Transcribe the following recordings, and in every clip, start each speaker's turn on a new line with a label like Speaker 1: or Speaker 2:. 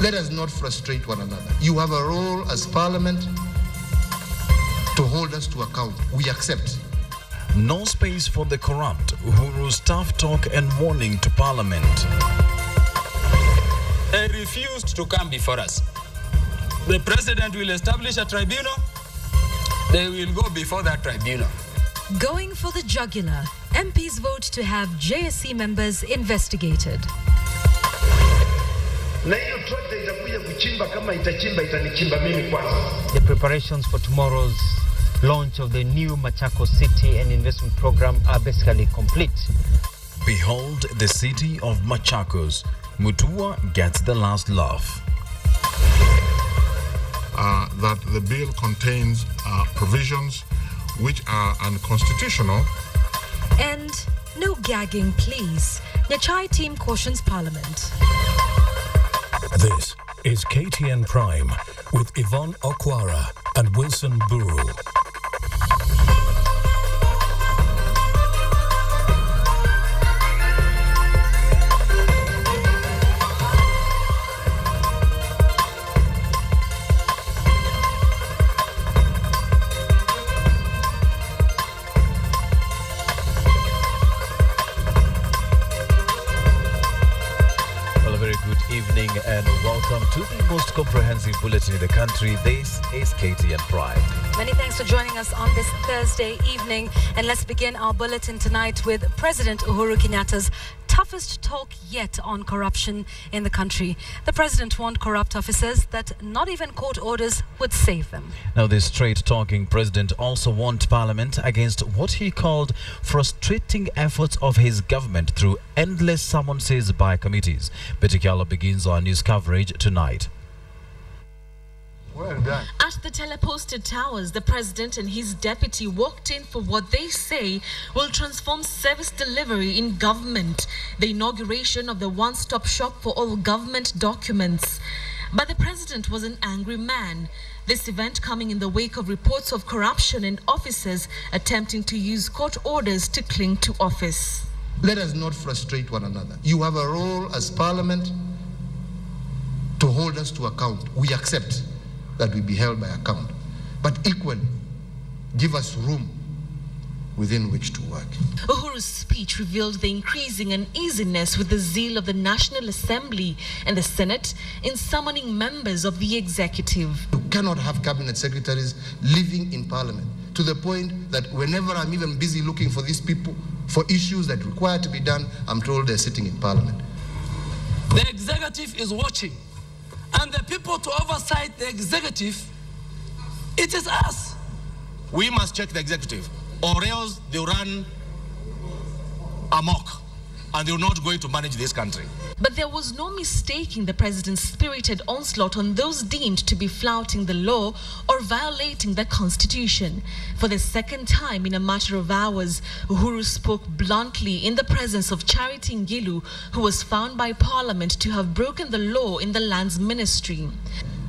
Speaker 1: Let us not frustrate one another. You have a role as Parliament to hold us to account. We accept.
Speaker 2: No space for the corrupt. Uhuru's tough talk and warning to Parliament.
Speaker 3: They refused to come before us. The President will establish a tribunal. They will go before that tribunal.
Speaker 4: Going for the jugular. MPs vote to have JSC members investigated.
Speaker 5: The preparations for tomorrow's launch of the new Machakos City and Investment Program are basically complete.
Speaker 2: Behold the city of Machakos. Mutua gets the last laugh.
Speaker 6: That the bill contains provisions which are unconstitutional.
Speaker 4: And no gagging, please. Nyachai team cautions Parliament.
Speaker 7: This is KTN Prime with Yvonne Okwara and Wilson Mburu.
Speaker 2: Evening and welcome to the most comprehensive bulletin in the country. This is KTN Prime.
Speaker 4: Many thanks for joining us on this Thursday evening. And let's begin our bulletin tonight with President Uhuru Kenyatta's toughest talk yet on corruption in the country. The president warned corrupt officers that not even court orders would save them.
Speaker 2: Now, the straight-talking president also warned Parliament against what he called frustrating efforts of his government through endless summonses by committees. Betty Kialo begins our news coverage tonight.
Speaker 1: Well done.
Speaker 8: At the teleposted towers, the president and his deputy walked in for what they say will transform service delivery in government, the inauguration of the one-stop shop for all government documents. But the president was an angry man. This event coming in the wake of reports of corruption and officers attempting to use court orders to cling to office.
Speaker 1: Let us not frustrate one another. You have a role as Parliament to hold us to account. We accept that we be held by account, but equally give us room within which to work.
Speaker 8: Uhuru's speech revealed the increasing uneasiness with the zeal of the National Assembly and the Senate in summoning members of the executive.
Speaker 1: You cannot have cabinet secretaries living in Parliament to the point that whenever I'm even busy looking for these people for issues that require to be done, I'm told they're sitting in Parliament.
Speaker 3: The executive is watching, and the people to oversight the executive, it is us. We must check the executive, or else they'll run amok and they're not going to manage this country.
Speaker 8: But there was no mistaking the president's spirited onslaught on those deemed to be flouting the law or violating the constitution. For the second time in a matter of hours, Uhuru spoke bluntly in the presence of Charity Ngilu, who was found by Parliament to have broken the law in the lands ministry.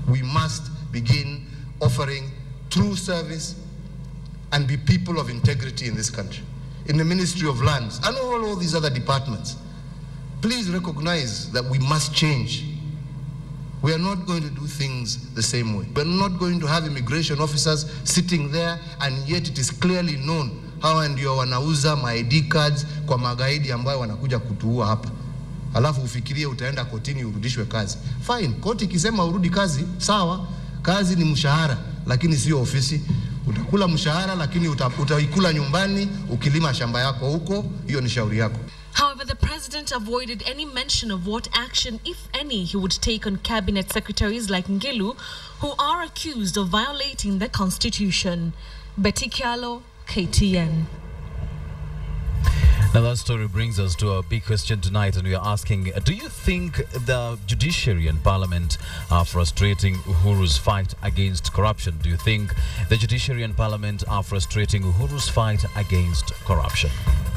Speaker 1: We must begin offering true service and be people of integrity in this country. In the Ministry of Lands and all these other departments, please recognize that we must change. We are not going to do things the same way. We're not going to have immigration officers sitting there and yet it is clearly known hawa ndio wanauza ID cards kwa magaidi ambayo wanakuja kutuua hapa. Alafu ufikirie utaenda kotini urudishwe kazi. Fine, koti ikisema urudi kazi, sawa. Kazi ni mshahara, lakini sio ofisi. Utakula mshahara lakini utaikula nyumbani ukilima shamba yako huko, hiyo ni shauri yako.
Speaker 8: However, the president avoided any mention of what action, if any, he would take on cabinet secretaries like Ngilu, who are accused of violating the constitution. Betty Kialo, KTN.
Speaker 2: Now that story brings us to a big question tonight, and we are asking, do you think the judiciary and parliament are frustrating Uhuru's fight against corruption? Do you think the judiciary and parliament are frustrating Uhuru's fight against corruption?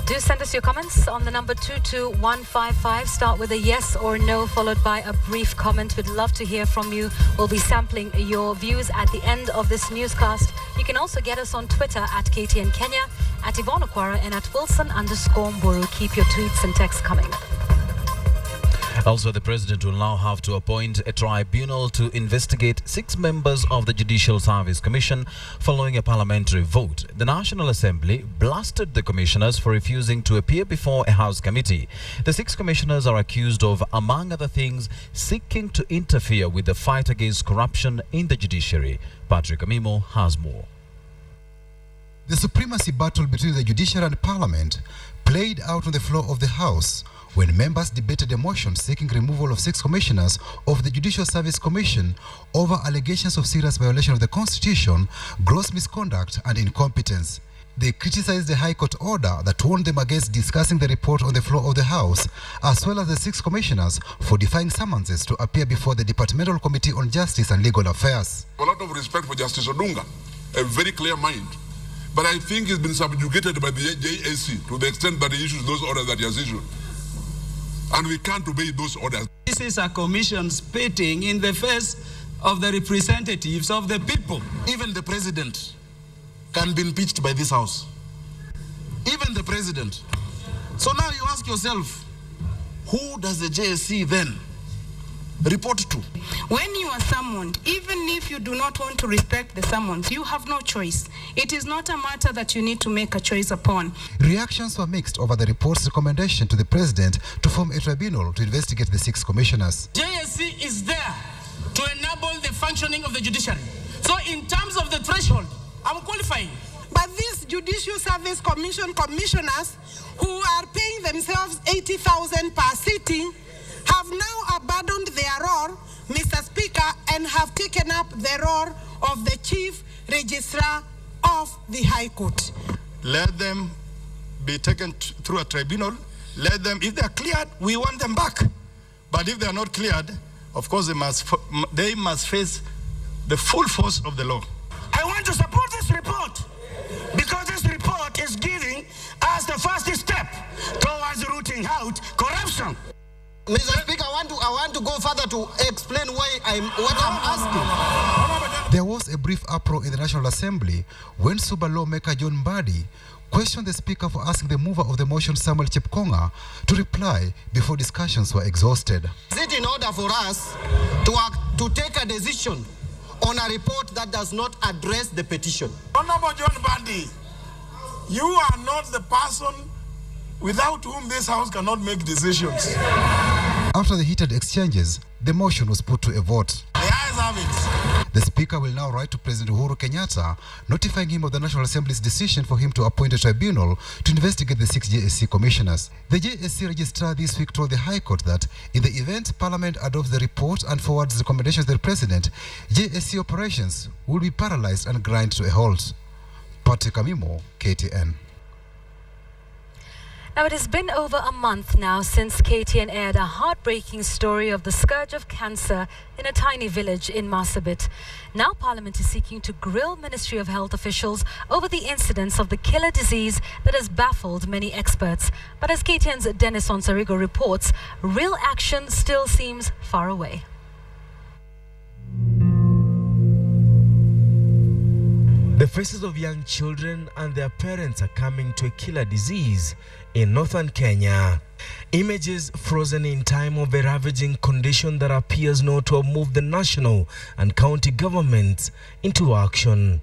Speaker 4: Do send us your comments on the number 22155. Start with a yes or no, followed by a brief comment. We'd love to hear from you. We'll be sampling your views at the end of this newscast. You can also get us on Twitter at KTN Kenya, at Yvonne Okwara, and at Wilson_Mburu. Keep your tweets and texts coming.
Speaker 2: Also, the president will now have to appoint a tribunal to investigate 6 members of the Judicial Service Commission following a parliamentary vote. The National Assembly blasted the commissioners for refusing to appear before a House committee. The 6 commissioners are accused of, among other things, seeking to interfere with the fight against corruption in the judiciary. Patrick Amimo has more.
Speaker 9: The supremacy battle between the judiciary and parliament played out on the floor of the House when members debated a motion seeking removal of 6 commissioners of the Judicial Service Commission over allegations of serious violation of the Constitution, gross misconduct and incompetence. They criticized the High Court order that warned them against discussing the report on the floor of the House, as well as the 6 commissioners for defying summonses to appear before the Departmental Committee on Justice and Legal Affairs.
Speaker 6: A lot of respect for Justice Odunga, a very clear mind. But I think he's been subjugated by the JSC to the extent that he issues those orders that he has issued. And we can't obey those orders.
Speaker 10: This is a commission spitting in the face of the representatives of the people.
Speaker 3: Even the president can be impeached by this House. Even the president. So now you ask yourself, who does the JSC then report to?
Speaker 11: When you are summoned, even if you do not want to respect the summons, you have no choice. It is not a matter that you need to make a choice upon.
Speaker 9: Reactions were mixed over the report's recommendation to the president to form a tribunal to investigate the 6 commissioners.
Speaker 10: JSC is there to enable the functioning of the judiciary. So in terms of the threshold, I'm qualifying.
Speaker 11: But these Judicial Service Commission commissioners who are paying themselves 80,000 per sitting have now abandoned their role, Mr. Speaker, and have taken up the role of the Chief Registrar of the High Court.
Speaker 1: Let them be taken through a tribunal. Let them, if they are cleared, we want them back. But if they are not cleared, of course they must face the full force of the law.
Speaker 10: I want to support this report because this report is giving us the first step towards rooting out corruption.
Speaker 3: Mr. Speaker, I want to go further to explain what I'm asking.
Speaker 9: There was a brief uproar in the National Assembly when Super lawmaker John Mbadi questioned the Speaker for asking the mover of the motion, Samuel Chepkonga, to reply before discussions were exhausted.
Speaker 3: Is it in order for us to take a decision on a report that does not address the petition?
Speaker 10: Honorable John Mbadi, you are not the person without whom this House cannot make decisions.
Speaker 9: After the heated exchanges, the motion was put to a vote.
Speaker 10: The ayes have it.
Speaker 9: The Speaker will now write to President Uhuru Kenyatta, notifying him of the National Assembly's decision for him to appoint a tribunal to investigate the 6 JSC commissioners. The JSC registrar this week told the High Court that in the event Parliament adopts the report and forwards recommendations to the President, JSC operations will be paralyzed and grind to a halt. Patrick Amimo, KTN.
Speaker 4: Now, it has been over a month now since KTN aired a heartbreaking story of the scourge of cancer in a tiny village in Marsabit. Now, Parliament is seeking to grill Ministry of Health officials over the incidence of the killer disease that has baffled many experts. But as KTN's Dennis Onsarigo reports, real action still seems far away.
Speaker 12: The faces of young children and their parents are coming to a killer disease in northern Kenya. Images frozen in time of a ravaging condition that appears not to have moved the national and county governments into action.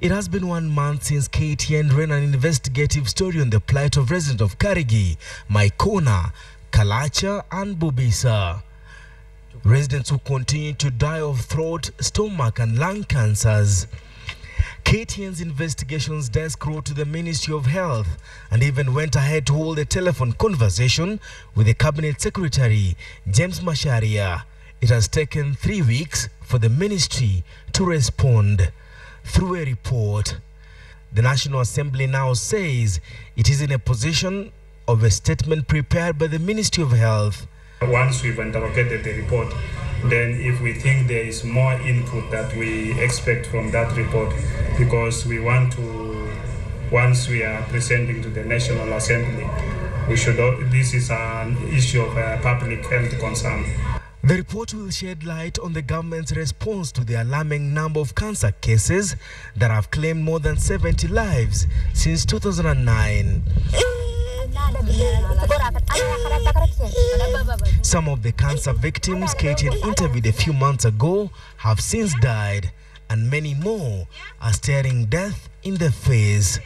Speaker 12: It has been 1 month since KTN ran an investigative story on the plight of residents of Karigi, Maikona, Kalacha and Bubisa. Residents who continue to die of throat, stomach and lung cancers. KTN's investigations desk wrote to the Ministry of Health and even went ahead to hold a telephone conversation with the Cabinet Secretary, James Macharia. It has taken 3 weeks for the ministry to respond. Through a report, the National Assembly now says it is in a position of a statement prepared by the Ministry of Health.
Speaker 13: Once we've interrogated the report, then if we think there is more input that we expect from that report, because we want to, once we are presenting to the National Assembly, this is an issue of public health concern.
Speaker 12: The report will shed light on the government's response to the alarming number of cancer cases that have claimed more than 70 lives since 2009. Some of the cancer victims KTN interviewed a few months ago have since died, and many more are staring death in the face.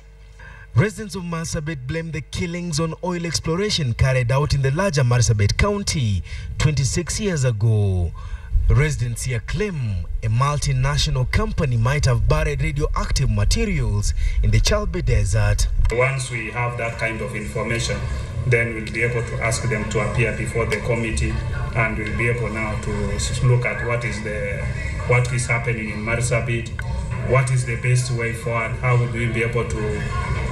Speaker 12: Residents of Marsabit blame the killings on oil exploration carried out in the larger Marsabit County 26 years ago. Residents here claim a multinational company might have buried radioactive materials in the Chalbi Desert.
Speaker 13: Once we have that kind of information, then we'll be able to ask them to appear before the committee, and we'll be able now to look at what is happening in Marsabit, what is the best way forward, how would we be able to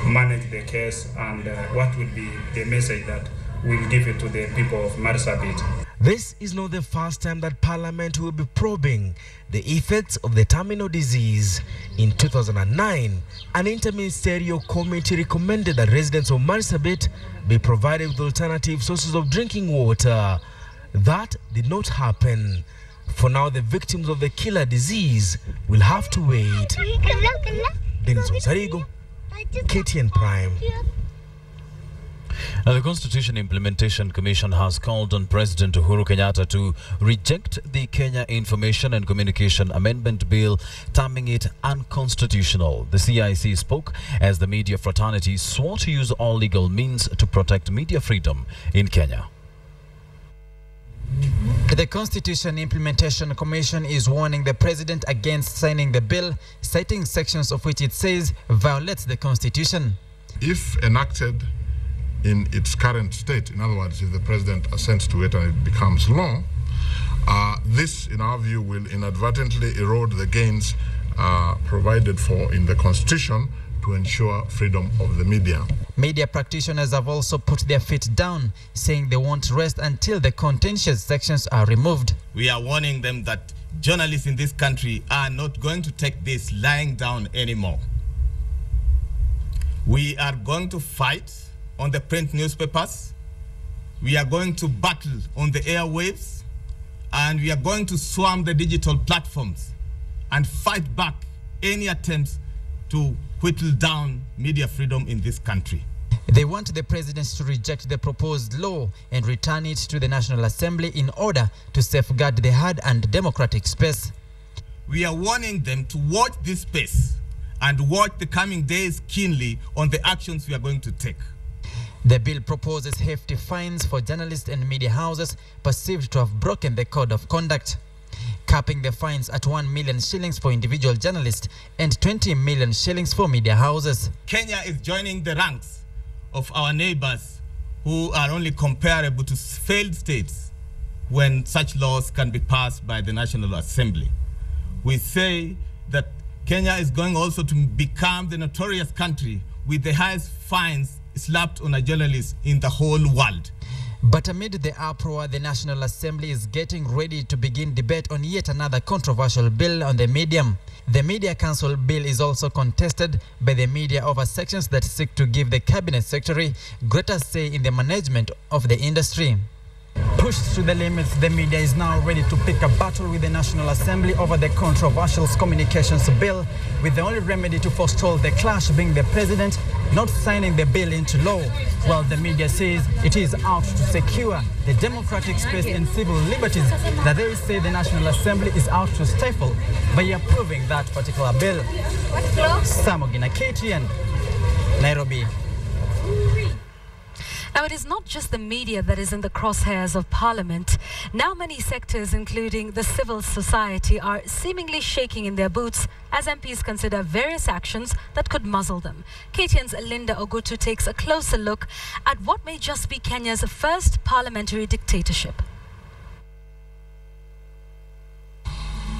Speaker 13: manage the case, and what would be the message that we'll give it to the people of Marsabit.
Speaker 12: This is not the first time that Parliament will be probing the effects of the terminal disease. In 2009, an interministerial committee recommended that residents of Marsabit be provided with alternative sources of drinking water. That did not happen. For now, the victims of the killer disease will have to wait. Dennis Osarigo, KTN Prime.
Speaker 2: Now, the Constitution Implementation Commission has called on President Uhuru Kenyatta to reject the Kenya Information and Communication Amendment Bill, terming it unconstitutional. The CIC spoke as the media fraternity swore to use all legal means to protect media freedom in Kenya.
Speaker 14: The Constitution Implementation Commission is warning the president against signing the bill, citing sections of which it says violates the Constitution.
Speaker 6: If enacted in its current state, in other words, if the president assents to it and it becomes law, this, in our view, will inadvertently erode the gains provided for in the Constitution to ensure freedom of the media.
Speaker 14: Media practitioners have also put their feet down, saying they won't rest until the contentious sections are removed.
Speaker 15: We are warning them that journalists in this country are not going to take this lying down anymore. We are going to fight on the print newspapers, we are going to battle on the airwaves, and we are going to swarm the digital platforms and fight back any attempts to whittle down media freedom in this country.
Speaker 14: They want the president to reject the proposed law and return it to the National Assembly in order to safeguard the hard and democratic space.
Speaker 15: We are warning them to watch this space and watch the coming days keenly on the actions we are going to take.
Speaker 14: The bill proposes hefty fines for journalists and media houses perceived to have broken the code of conduct, capping the fines at 1 million shillings for individual journalists and 20 million shillings for media houses.
Speaker 15: Kenya is joining the ranks of our neighbors who are only comparable to failed states when such laws can be passed by the National Assembly. We say that Kenya is going also to become the notorious country with the highest fines slapped on a journalist in the whole world.
Speaker 14: But amid the uproar, the National Assembly is getting ready to begin debate on yet another controversial bill on the medium. The Media Council bill is also contested by the media over sections that seek to give the Cabinet Secretary greater say in the management of the industry. Pushed to the limits, the media is now ready to pick a battle with the National Assembly over the controversial communications bill, with the only remedy to forestall the clash being the president not signing the bill into law, while the media says it is out to secure the democratic space and civil liberties that they say the National Assembly is out to stifle by approving that particular bill. Samogina, KTN, Nairobi.
Speaker 4: Now, it is not just the media that is in the crosshairs of Parliament. Now many sectors, including the civil society, are seemingly shaking in their boots as MPs consider various actions that could muzzle them. KTN's Linda Ogutu takes a closer look at what may just be Kenya's first parliamentary dictatorship.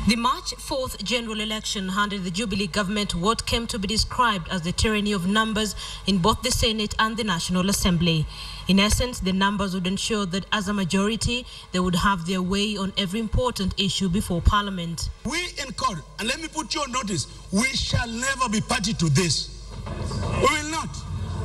Speaker 16: The March 4th general election handed the Jubilee government what came to be described as the tyranny of numbers in both the Senate and the National Assembly. In essence, the numbers would ensure that as a majority, they would have their way on every important issue before Parliament.
Speaker 10: We in court, and let me put you on notice, we shall never be party to this. We will not.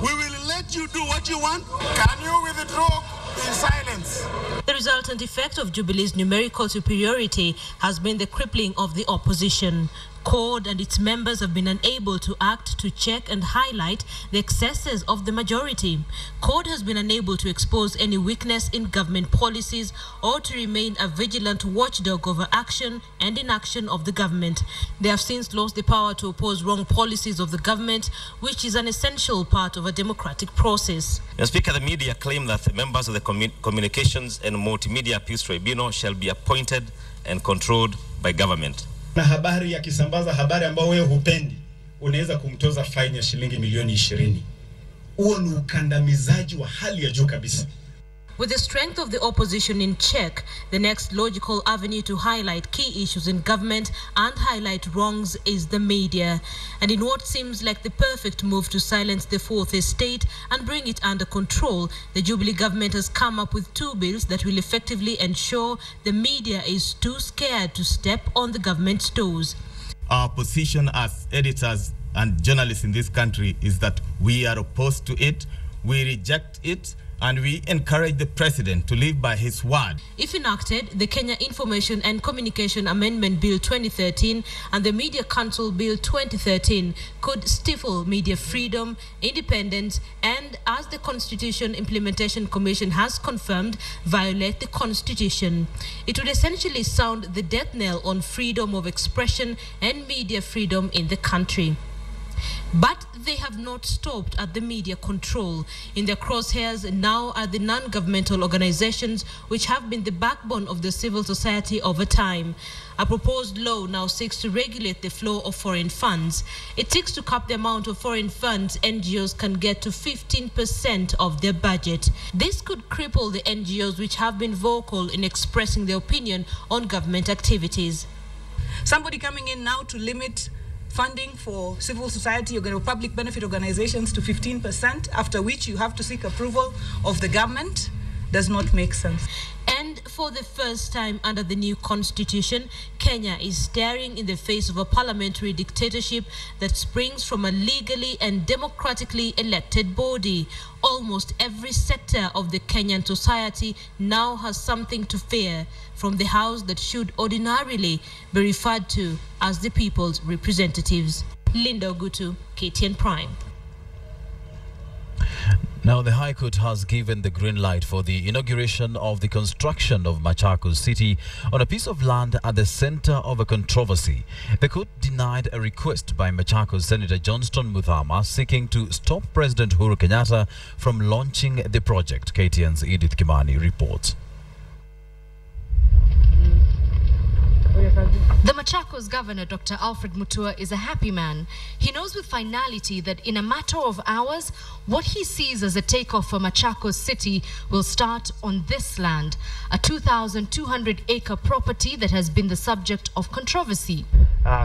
Speaker 10: We will let you do what you want. Can you withdraw in silence?
Speaker 16: The resultant effect of Jubilee's numerical superiority has been the crippling of the opposition. CORD and its members have been unable to act to check and highlight the excesses of the majority. CORD has been unable to expose any weakness in government policies or to remain a vigilant watchdog over action and inaction of the government. They have since lost the power to oppose wrong policies of the government, which is an essential part of a democratic process.
Speaker 17: Mr. Speaker, the media claim that the members of the Communications and Multimedia Appeals Tribunal shall be appointed and controlled by government.
Speaker 18: Na habari yakisambaza habari ambao wewe hupendi, unaweza kumtoza faini ya shilingi milioni 20. Huo ni ukandamizaji wa hali ya juu kabisa.
Speaker 16: With the strength of the opposition in check, the next logical avenue to highlight key issues in government and highlight wrongs is the media. And in what seems like the perfect move to silence the fourth estate and bring it under control, the Jubilee government has come up with 2 bills that will effectively ensure the media is too scared to step on the government's toes.
Speaker 15: Our position as editors and journalists in this country is that we are opposed to it, we reject it, and we encourage the president to live by his word.
Speaker 16: If enacted, the Kenya Information and Communication Amendment Bill 2013 and the Media Council Bill 2013 could stifle media freedom, independence, and, as the Constitution Implementation Commission has confirmed, violate the Constitution. It would essentially sound the death knell on freedom of expression and media freedom in the country. But they have not stopped at the media control. In their crosshairs now are the non-governmental organizations which have been the backbone of the civil society over time. A proposed law now seeks to regulate the flow of foreign funds. It seeks to cap the amount of foreign funds NGOs can get to 15% of their budget. This could cripple the NGOs which have been vocal in expressing their opinion on government activities.
Speaker 19: Somebody coming in now to limit funding for civil society or public benefit organizations to 15%, after which you have to seek approval of the government, does not make sense.
Speaker 16: And for the first time under the new constitution, Kenya is staring in the face of a parliamentary dictatorship that springs from a legally and democratically elected body. Almost every sector of the Kenyan society now has something to fear from the house that should ordinarily be referred to as the people's representatives. Linda Ogutu, KTN Prime.
Speaker 2: Now, the High Court has given the green light for the inauguration of the construction of Machakos City on a piece of land at the center of a controversy. The court denied a request by Machakos Senator Johnston Muthama seeking to stop President Uhuru Kenyatta from launching the project. KTN's Edith Kimani reports.
Speaker 20: The Machakos governor, Dr. Alfred Mutua, is a happy man. He knows with finality that in a matter of hours, what he sees as a takeoff for Machakos City will start on this land, a 2,200-acre property that has been the subject of controversy.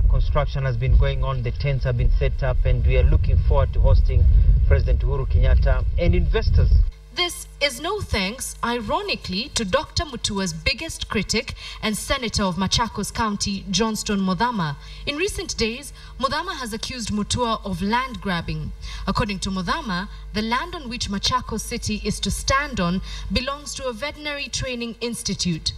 Speaker 5: Construction has been going on, the tents have been set up, and we are looking forward to hosting President Uhuru Kenyatta and investors.
Speaker 20: This is no thanks, ironically, to Dr. Mutua's biggest critic and senator of Machakos County, Johnston Muthama. In recent days, Muthama has accused Mutua of land grabbing. According to Muthama, the land on which Machakos City is to stand on belongs to a veterinary training institute.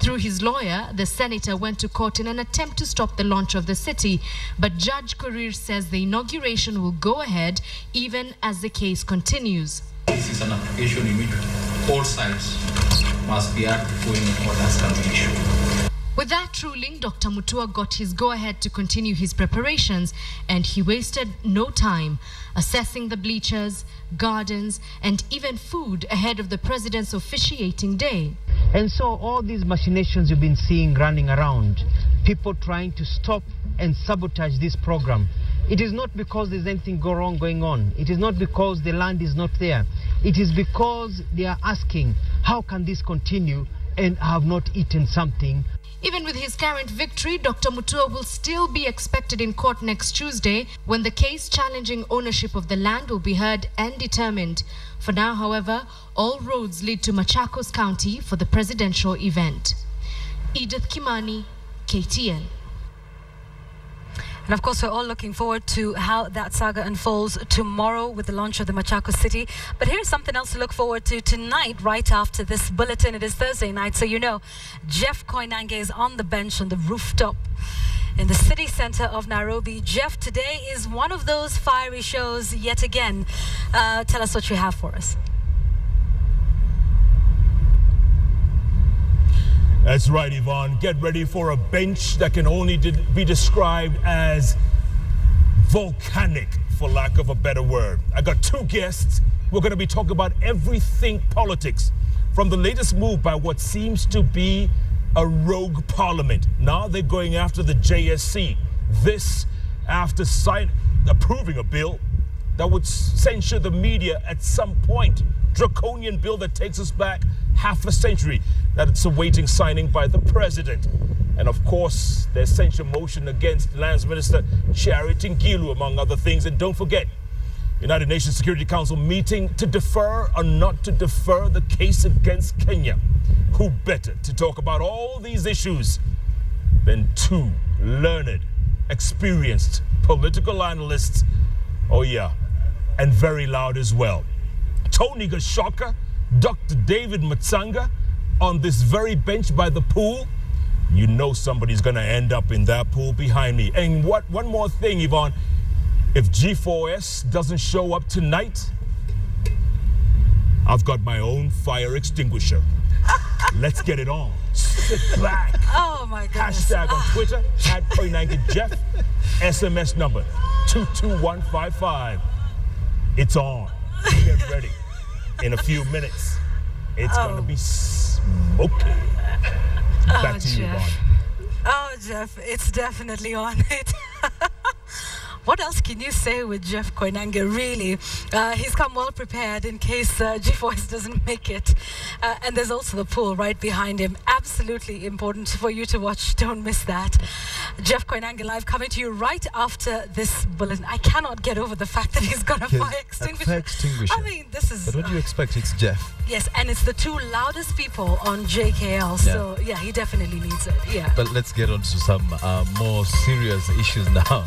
Speaker 20: Through his lawyer, the senator went to court in an attempt to stop the launch of the city, but Judge Korir says the inauguration will go ahead even as the case continues.
Speaker 21: This is an application in which all sides must be active when orders can be issued.
Speaker 20: With that ruling, Dr. Mutua got his go-ahead to continue his preparations, and he wasted no time assessing the bleachers, gardens, and even food ahead of the president's officiating day.
Speaker 5: And so all these machinations you've been seeing running around, people trying to stop and sabotage this program, it is not because there's anything wrong going on. It is not because the land is not there. It is because they are asking, how can this continue and I have not eaten something?
Speaker 20: Even with his current victory, Dr. Mutua will still be expected in court next Tuesday when the case challenging ownership of the land will be heard and determined. For now, however, all roads lead to Machakos County for the presidential event. Edith Kimani, KTN.
Speaker 4: And of course, we're all looking forward to how that saga unfolds tomorrow with the launch of the Machakos City. But here's something else to look forward to tonight, right after this bulletin. It is Thursday night, so you know Jeff Koinange is on the bench on the rooftop. in the city center of Nairobi. Jeff, today is one of those fiery shows yet again. Tell us what you have for us.
Speaker 7: That's right, Yvonne. Get ready for a bench that can only be described as volcanic, for lack of a better word. I got two guests. We're going to be talking about everything politics, from the latest move by what seems to be a rogue parliament. Now they're going after the JSC. This after approving a bill that would censure the media at some point. Draconian bill that takes us back half a century, that it's awaiting signing by the president. And of course, there's censure motion against Lands Minister Charity Ngilu, among other things. And don't forget, United Nations Security Council meeting to defer or not to defer the case against Kenya. Who better to talk about all these issues than two learned, experienced political analysts, oh yeah, and very loud as well. Tony Gashoka, Dr. David Matsanga, on this very bench by the pool. You know somebody's going to end up in that pool behind me. And one more thing, Yvonne. If G4S doesn't show up tonight, I've got my own fire extinguisher. Let's get it on. Sit back.
Speaker 4: Oh, my goodness.
Speaker 7: Hashtag on Twitter, @KoinangaJeff. SMS number 22155. It's on. Get ready. In a few minutes, it's going to be smoky. Back to you, Yvonne.
Speaker 4: Oh, Jeff, it's definitely on it. What else can you say with Jeff Koinange, really? He's come well prepared in case G4S doesn't make it. And there's also the pool right behind him. Absolutely important for you to watch. Don't miss that. Jeff Koinange live coming to you right after this bulletin. I cannot get over the fact that he's got a fire extinguisher. I mean, this is...
Speaker 2: But what do you expect? It's Jeff.
Speaker 4: Yes, and it's the two loudest people on JKL. So, yeah, he definitely needs it. Yeah.
Speaker 2: But let's get on to some more serious issues now.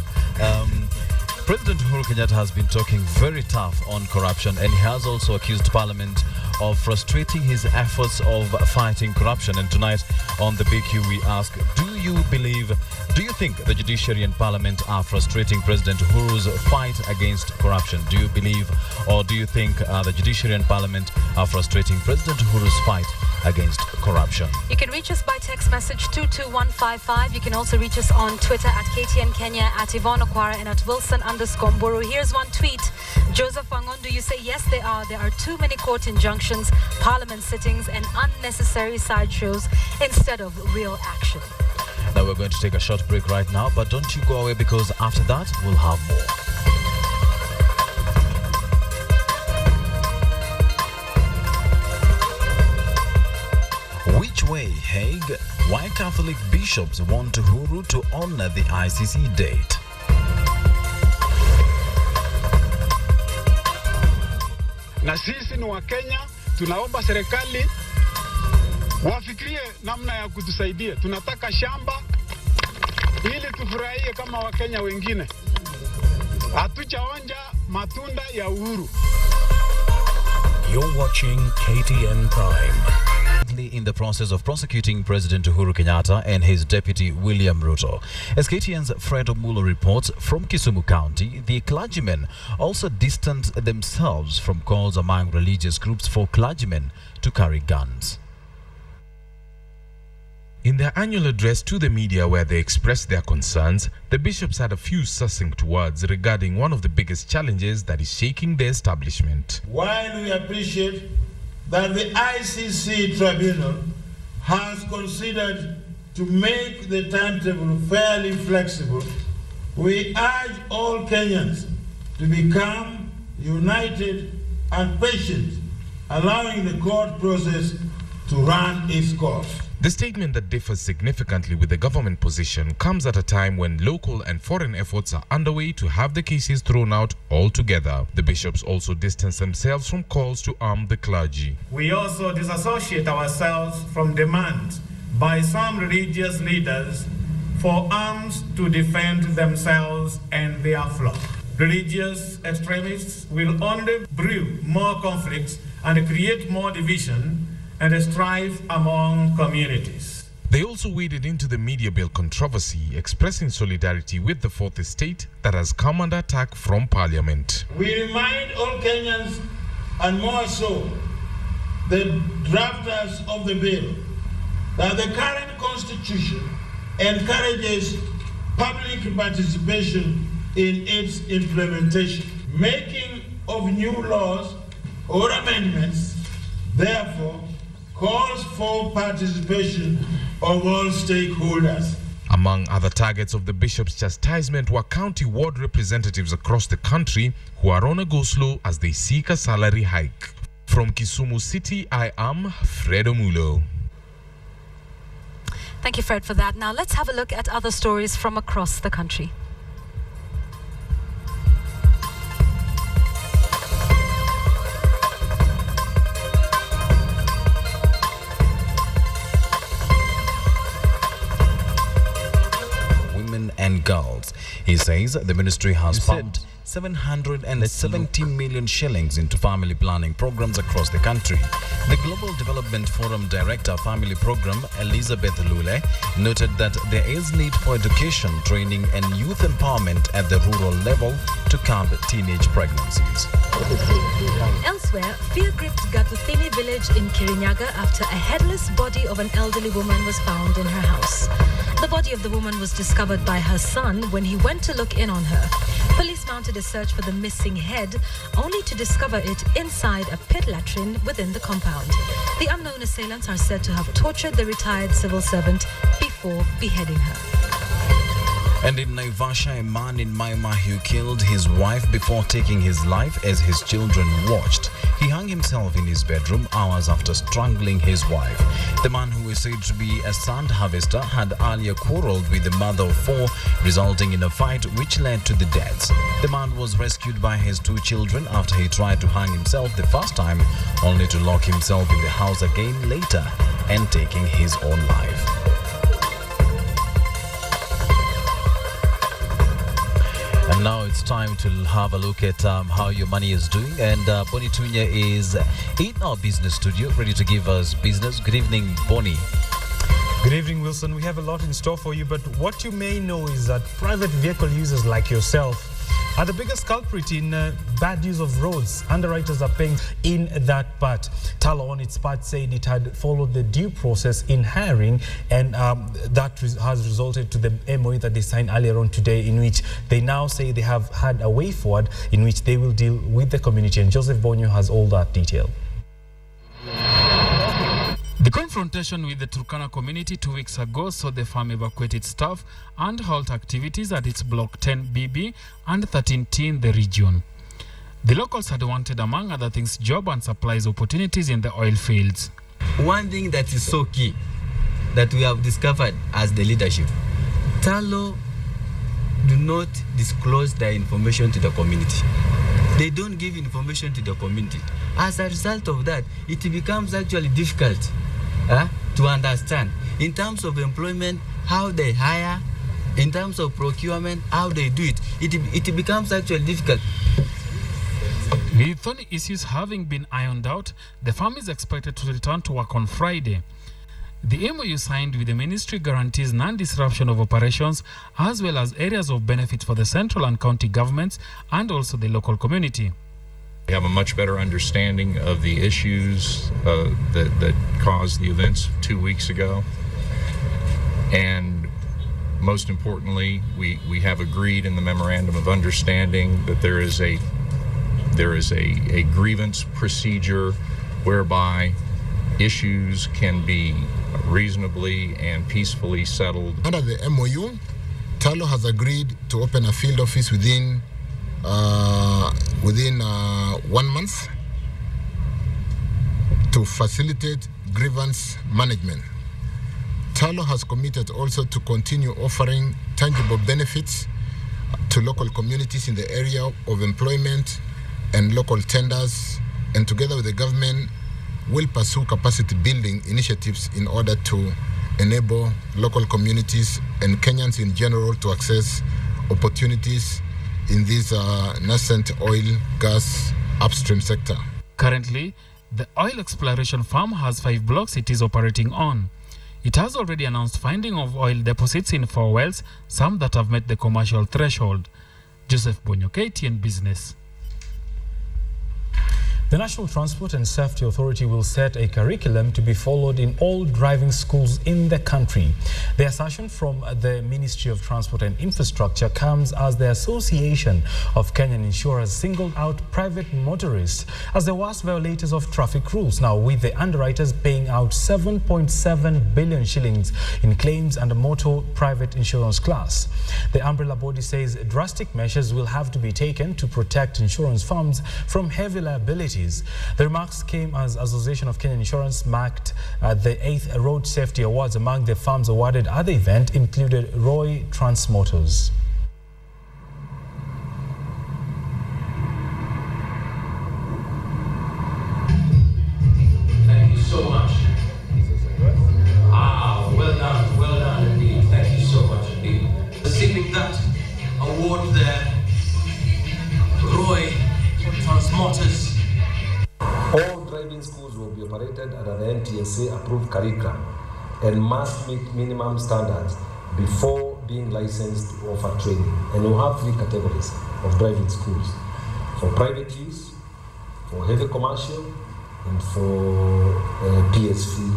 Speaker 2: President Uhuru Kenyatta has been talking very tough on corruption, and he has also accused Parliament of frustrating his efforts of fighting corruption. And tonight on the BQ we ask, do you think the judiciary and Parliament are frustrating President Uhuru's fight against corruption? Do you believe, or do you think the judiciary and Parliament are frustrating President Uhuru's fight against corruption?
Speaker 4: You can reach us by text message 22155. You can also reach us on Twitter at KTN Kenya, at Yvonne Okwara, and at Wilson_Mburu. Here's one tweet. Joseph Wangondu, you say, yes, there are too many court injunctions, parliament sittings, and unnecessary sideshows instead of real action.
Speaker 2: Now we're going to take a short break right now, but don't you go away, because after that we'll have more. Which way, Hague? Why Catholic bishops want Uhuru to honor the ICC date?
Speaker 22: Na sisi ni Wakenya, tunaomba serikali wafikirie namna ya kutusaidia. Tunataka shamba ili tufurahie kama Wakenya wengine. Hatujaonja matunda ya uhuru.
Speaker 23: You're watching KTN Prime.
Speaker 2: In the process of prosecuting President Uhuru Kenyatta and his deputy William Ruto. As KTN's Fred Omulo reports, from Kisumu County, the clergymen also distanced themselves from calls among religious groups for clergymen to carry guns.
Speaker 24: In their annual address to the media, where they expressed their concerns, the bishops had a few succinct words regarding one of the biggest challenges that is shaking the establishment.
Speaker 25: While we appreciate that the ICC tribunal has considered to make the timetable fairly flexible, we urge all Kenyans to become united and patient, allowing the court process to run its course.
Speaker 24: The statement that differs significantly with the government position comes at a time when local and foreign efforts are underway to have the cases thrown out altogether. The bishops also distance themselves from calls to arm the clergy.
Speaker 26: We also disassociate ourselves from demands by some religious leaders for arms to defend themselves and their flock. Religious extremists will only brew more conflicts and create more division and strife among communities.
Speaker 24: They also waded into the media bill controversy, expressing solidarity with the fourth estate that has come under attack from Parliament.
Speaker 25: We remind all Kenyans, and more so, the drafters of the bill, that the current constitution encourages public participation in its implementation. Making of new laws or amendments, therefore, calls for participation of all stakeholders.
Speaker 24: Among other targets of the bishop's chastisement were county ward representatives across the country who are on a go-slow as they seek a salary hike. From Kisumu City, I am Fred Omulo.
Speaker 4: Thank you, Fred, for that. Now let's have a look at other stories from across the country.
Speaker 2: Women and girls. He says the ministry has pumped 770 million shillings into family planning programs across the country. The Global Development Forum Director Family Program, Elizabeth Lule, noted that there is need for education, training and youth empowerment at the rural level to curb teenage pregnancies.
Speaker 4: Elsewhere, fear gripped Gatuthini village in Kirinyaga after a headless body of an elderly woman was found in her house. The body of the woman was discovered by her son when he went to look in on her. Police mounted a search for the missing head, only to discover it inside a pit latrine within the compound. The unknown assailants are said to have tortured the retired civil servant before beheading her.
Speaker 2: And in Naivasha, a man in Mai Mahiu killed his wife before taking his life as his children watched. He hung himself in his bedroom hours after strangling his wife. The man, who is said to be a sand harvester, had earlier quarreled with the mother of four, resulting in a fight which led to the deaths. The man was rescued by his two children after he tried to hang himself the first time, only to lock himself in the house again later and taking his own life. And now it's time to have a look at how your money is doing. And Bonnie Tunya is in our business studio, ready to give us business. Good evening, Bonnie.
Speaker 1: Good evening, Wilson. We have a lot in store for you, but what you may know is that private vehicle users like yourself are the biggest culprit in bad use of roads. Underwriters are paying in that part. Talo on its part said it had followed the due process in hiring, and that has resulted to the MOU that they signed earlier on today, in which they now say they have had a way forward in which they will deal with the community. And Joseph Bonyo has all that detail.
Speaker 3: The confrontation with the Turkana community 2 weeks ago saw the farm evacuate its staff and halt activities at its Block 10BB and 13T in the region. The locals had wanted, among other things, job and supplies opportunities in the oil fields.
Speaker 8: One thing that is so key that we have discovered as the leadership, Talo do not disclose their information to the community. They don't give information to the community. As a result of that, it becomes actually difficult to understand in terms of employment, how they hire, in terms of procurement, how they do it. It becomes actually difficult.
Speaker 3: With only issues having been ironed out, the farm is expected to return to work on Friday. The MOU signed with the ministry guarantees non-disruption of operations as well as areas of benefit for the central and county governments and also the local community.
Speaker 9: We have a much better understanding of the issues that caused the events 2 weeks ago. And most importantly, we have agreed in the memorandum of understanding that there is a grievance procedure whereby issues can be reasonly and peacefully settled.
Speaker 11: Under the MOU, Talo has agreed to open a field office within 1 month to facilitate grievance management. Talo has committed also to continue offering tangible benefits to local communities in the area of employment and local tenders, and together with the government will pursue capacity building initiatives in order to enable local communities and Kenyans in general to access opportunities in this nascent oil, gas, upstream sector.
Speaker 3: Currently, the oil exploration farm has 5 blocks it is operating on. It has already announced finding of oil deposits in 4 wells, some that have met the commercial threshold. Joseph Bonyo, KTN Business.
Speaker 1: The National Transport and Safety Authority will set a curriculum to be followed in all driving schools in the country. The assertion from the Ministry of Transport and Infrastructure comes as the Association of Kenyan Insurers singled out private motorists as the worst violators of traffic rules, now with the underwriters paying out 7.7 billion shillings in claims under motor private insurance class. The umbrella body says drastic measures will have to be taken to protect insurance firms from heavy liability. The remarks came as Association of Kenyan Insurance marked the 8th Road Safety Awards. Among the firms awarded at the event included Roy Transmotors.
Speaker 6: Thank you so much. Well done indeed. Thank you so much indeed. Receiving that award there, Roy Transmotors.
Speaker 10: All driving schools will be operated under the NTSA approved curriculum and must meet minimum standards before being licensed to offer training. And we'll have 3 categories of driving schools: for private use, for heavy commercial, and for PSV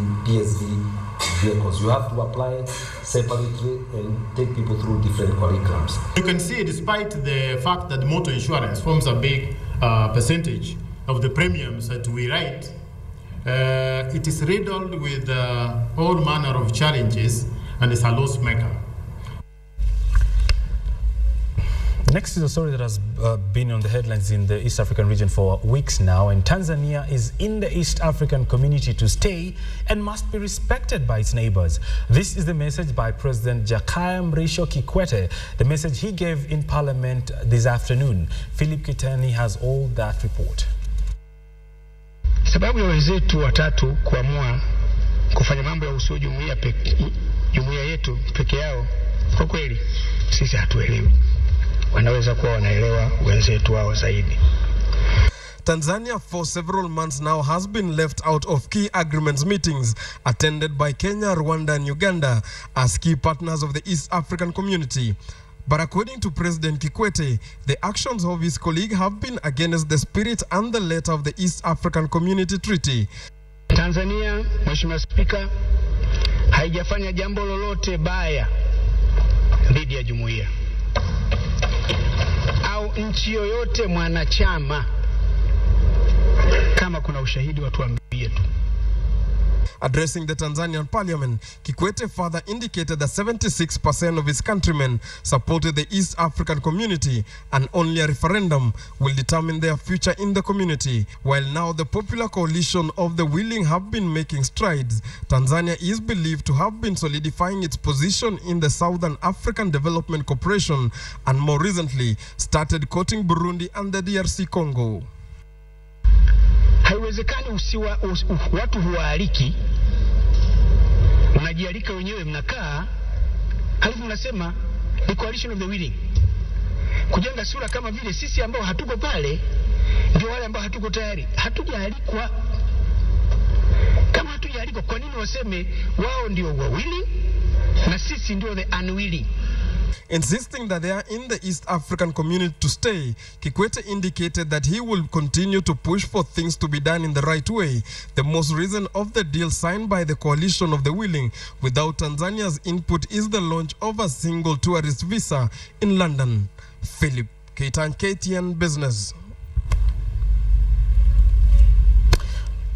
Speaker 10: vehicles. You have to apply separately and take people through different curriculums.
Speaker 22: You can see, despite the fact that motor insurance forms a big percentage of the premiums that we write, it is riddled with all manner of challenges and is a loss maker.
Speaker 1: Next is a story that has been on the headlines in the East African region for weeks now, and Tanzania is in the East African community to stay and must be respected by its neighbors. This is the message by President Jakaya Mrisho Kikwete, the message he gave in Parliament this afternoon. Philip Kitani has all that report.
Speaker 12: Sababu ya wenzetu watatu kuamua kufanya mambo ya usio jumuiya yetu peke yao, kwa kweli sisi hatuelewi. Wanaweza kuwa wanaelewa wenzetu wao zaidi.
Speaker 13: Tanzania for several months now has been left out of key agreements meetings attended by Kenya, Rwanda and Uganda as key partners of the East African community. But according to President Kikwete, the actions of his colleague have been against the spirit and the letter of the East African Community Treaty.
Speaker 12: Tanzania, Mheshimiwa Spika, haijafanya jambo lolote baya dhidi ya jumuiya au nchi yoyote mwanachama. Kama kuna ushahidi watu waambie tu.
Speaker 13: Addressing the Tanzanian parliament, Kikwete further indicated that 76% of his countrymen supported the East African community and only a referendum will determine their future in the community. While now the popular coalition of the willing have been making strides, Tanzania is believed to have been solidifying its position in the Southern African Development Corporation and more recently started courting Burundi and the DRC Congo.
Speaker 12: Haiwezekani watu huwaaliki, unajialika wenyewe mnakaa, halafu mnasema the coalition of the willing. Kujenga sura kama vile sisi ambao hatuko pale ndio wale ambao hatuko tayari. Hatujaalikwa. Kama hatujaalikwa, kwa nini waseme wao ndio willing na sisi ndio the unwilling?
Speaker 13: Insisting that they are in the East African community to stay, Kikwete indicated that he will continue to push for things to be done in the right way. The most recent of the deal signed by the coalition of the willing without Tanzania's input is the launch of a single tourist visa in London. Philip Ketan, KTN Business.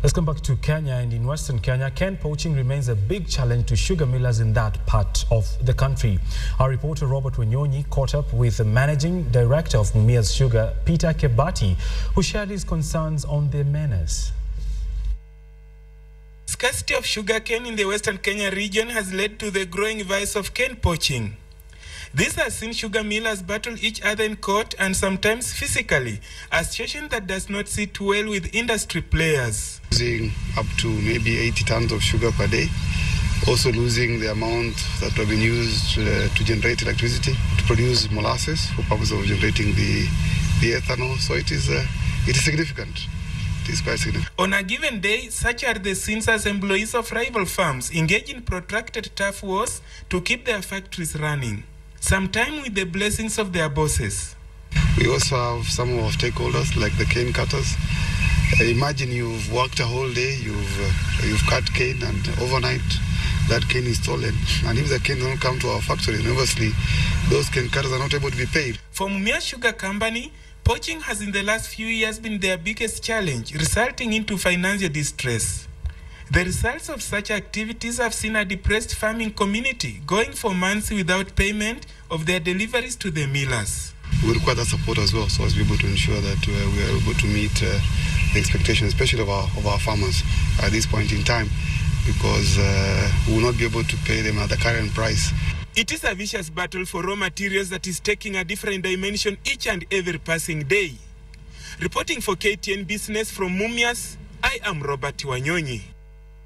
Speaker 1: Let's come back to Kenya, and in Western Kenya, cane poaching remains a big challenge to sugar millers in that part of the country. Our reporter Robert Wanyonyi caught up with the Managing Director of Mumias Sugar, Peter Kebati, who shared his concerns on the menace.
Speaker 14: Scarcity of sugarcane in the Western Kenya region has led to the growing vice of cane poaching. This has seen sugar millers battle each other in court and sometimes physically, a situation that does not sit well with industry players.
Speaker 17: Losing up to maybe 80 tons of sugar per day, also losing the amount that have been used to generate electricity, to produce molasses for purpose of generating the ethanol. So it is significant. is quite significant.
Speaker 14: On a given day, such are the scenes as employees of rival firms engage in protracted tough wars to keep their factories running, sometimes with the blessings of their bosses.
Speaker 17: We also have some of our stakeholders, like the cane cutters. Imagine you've worked a whole day, you've cut cane, and overnight that cane is stolen. And if the cane don't come to our factory, then obviously those cane cutters are not able to be paid.
Speaker 14: For Mumia Sugar Company, poaching has in the last few years been their biggest challenge, resulting into financial distress. The results of such activities have seen a depressed farming community going for months without payment of their deliveries to the millers.
Speaker 17: We require that support as well, so as to be able to ensure that we are able to meet the expectations, especially of our farmers at this point in time, because we will not be able to pay them at the current price.
Speaker 14: It is a vicious battle for raw materials that is taking a different dimension each and every passing day. Reporting for KTN Business from Mumias, I am Robert Wanyonyi.